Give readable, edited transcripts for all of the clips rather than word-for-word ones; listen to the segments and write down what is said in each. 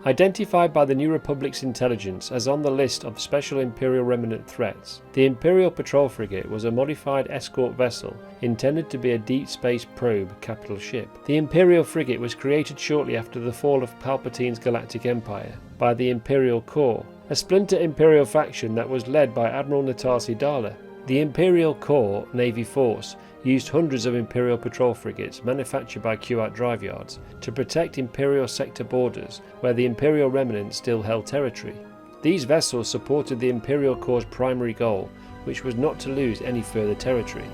Identified by the New Republic's intelligence as on the list of special Imperial Remnant threats, the Imperial Patrol Frigate was a modified escort vessel intended to be a deep space probe capital ship. The Imperial Frigate was created shortly after the fall of Palpatine's Galactic Empire by the Imperial Corps, a splinter Imperial faction that was led by Admiral Natasi Dala. The Imperial Corps Navy Force used hundreds of Imperial Patrol Frigates manufactured by Kuat Drive Yards to protect Imperial sector borders where the Imperial Remnant still held territory. These vessels supported the Imperial Corps' primary goal, which was not to lose any further territory.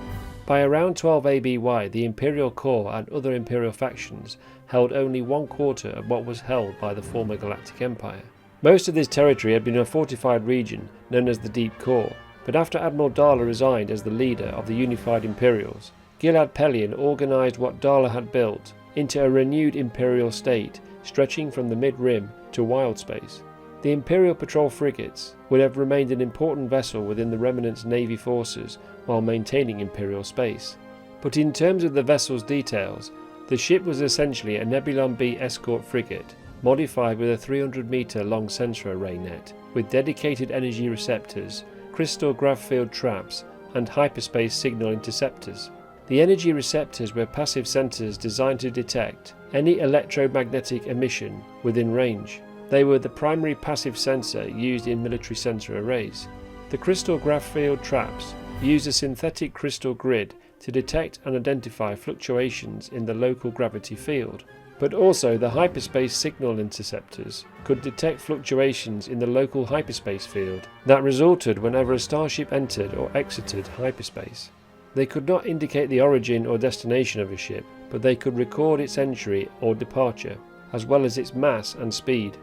By around 12 ABY, the Imperial Corps and other Imperial factions held only 1/4 of what was held by the former Galactic Empire. Most of this territory had been a fortified region known as the Deep Core, but after Admiral Dala resigned as the leader of the unified Imperials, Gilad Pellaeon organised what Dala had built into a renewed Imperial state stretching from the mid-rim to wild space. The Imperial Patrol Frigates would have remained an important vessel within the Remnant's Navy forces while maintaining Imperial space. But in terms of the vessel's details, the ship was essentially a Nebulon B escort frigate, modified with a 300-metre long sensor array net, with dedicated energy receptors, crystal grav field traps, and hyperspace signal interceptors. The energy receptors were passive sensors designed to detect any electromagnetic emission within range. They were the primary passive sensor used in military sensor arrays. The crystal grav field traps used a synthetic crystal grid to detect and identify fluctuations in the local gravity field, but also the hyperspace signal interceptors could detect fluctuations in the local hyperspace field that resulted whenever a starship entered or exited hyperspace. They could not indicate the origin or destination of a ship, but they could record its entry or departure, as well as its mass and speed.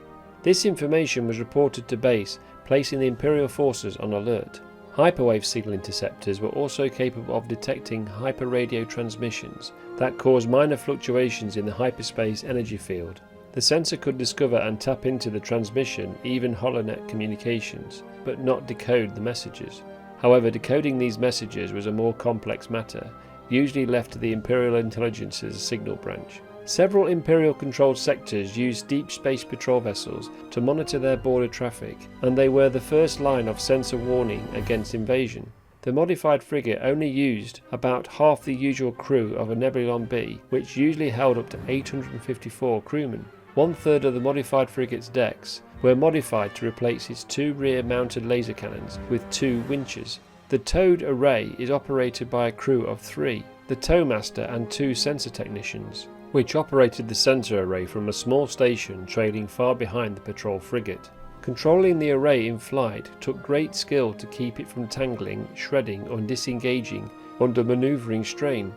This information was reported to base, placing the Imperial forces on alert. Hyperwave signal interceptors were also capable of detecting hyperradio transmissions that caused minor fluctuations in the hyperspace energy field. The sensor could discover and tap into the transmission, even holonet communications, but not decode the messages. However, decoding these messages was a more complex matter, usually left to the Imperial Intelligence's signal branch. Several Imperial-controlled sectors used deep space patrol vessels to monitor their border traffic, and they were the first line of sensor warning against invasion. The modified frigate only used about half the usual crew of a Nebulon B, which usually held up to 854 crewmen. 1/3 of the modified frigate's decks were modified to replace its 2 rear-mounted laser cannons with 2 winches. The towed array is operated by a crew of 3, the towmaster and 2 sensor technicians, which operated the sensor array from a small station trailing far behind the patrol frigate. Controlling the array in flight took great skill to keep it from tangling, shredding or disengaging under manoeuvring strain.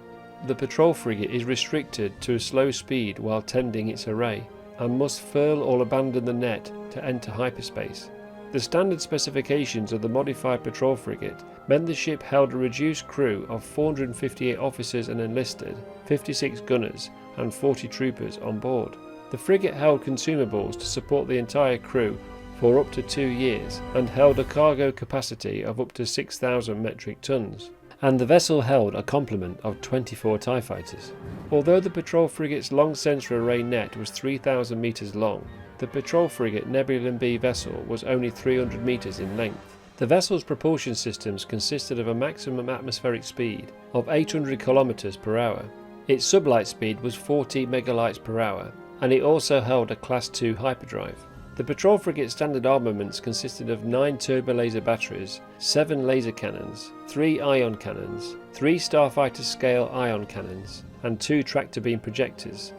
The patrol frigate is restricted to a slow speed while tending its array, and must furl or abandon the net to enter hyperspace. The standard specifications of the modified patrol frigate meant the ship held a reduced crew of 458 officers and enlisted, 56 gunners and 40 troopers on board. The frigate held consumables to support the entire crew for up to 2 years and held a cargo capacity of up to 6,000 metric tons. And the vessel held a complement of 24 TIE fighters. Although the patrol frigate's long sensor array net was 3,000 metres long, the patrol frigate Nebulon B vessel was only 300 metres in length. The vessel's propulsion systems consisted of a maximum atmospheric speed of 800 km per hour. Its sublight speed was 40 megalights per hour, and it also held a Class II hyperdrive. The patrol frigate's standard armaments consisted of 9 turbolaser batteries, 7 laser cannons, 3 ion cannons, 3 starfighter scale ion cannons, and 2 tractor beam projectors.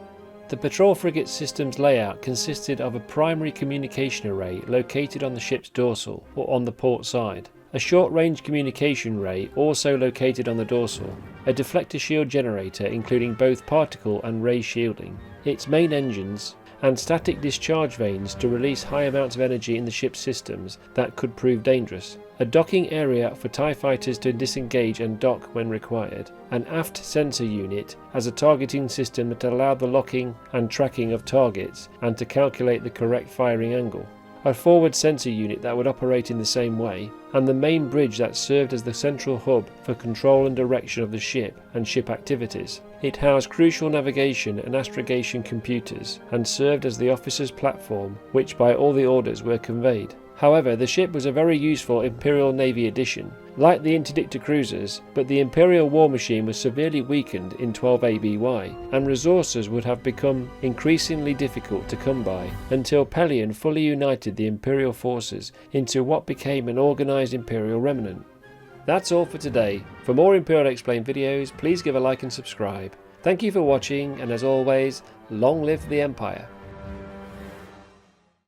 The patrol frigate system's layout consisted of a primary communication array located on the ship's dorsal or on the port side, a short-range communication array also located on the dorsal, a deflector shield generator including both particle and ray shielding, its main engines, and static discharge vanes to release high amounts of energy in the ship's systems that could prove dangerous, a docking area for TIE fighters to disengage and dock when required, an aft sensor unit as a targeting system that allowed the locking and tracking of targets and to calculate the correct firing angle, a forward sensor unit that would operate in the same way, and the main bridge that served as the central hub for control and direction of the ship and ship activities. It housed crucial navigation and astrogation computers and served as the officers' platform which by all the orders were conveyed. However, the ship was a very useful Imperial Navy addition, like the interdictor cruisers, but the Imperial war machine was severely weakened in 12 ABY, and resources would have become increasingly difficult to come by until Pelion fully united the Imperial forces into what became an organised Imperial remnant. That's all for today. For more Imperial Explained videos, please give a like and subscribe. Thank you for watching, and as always, long live the Empire.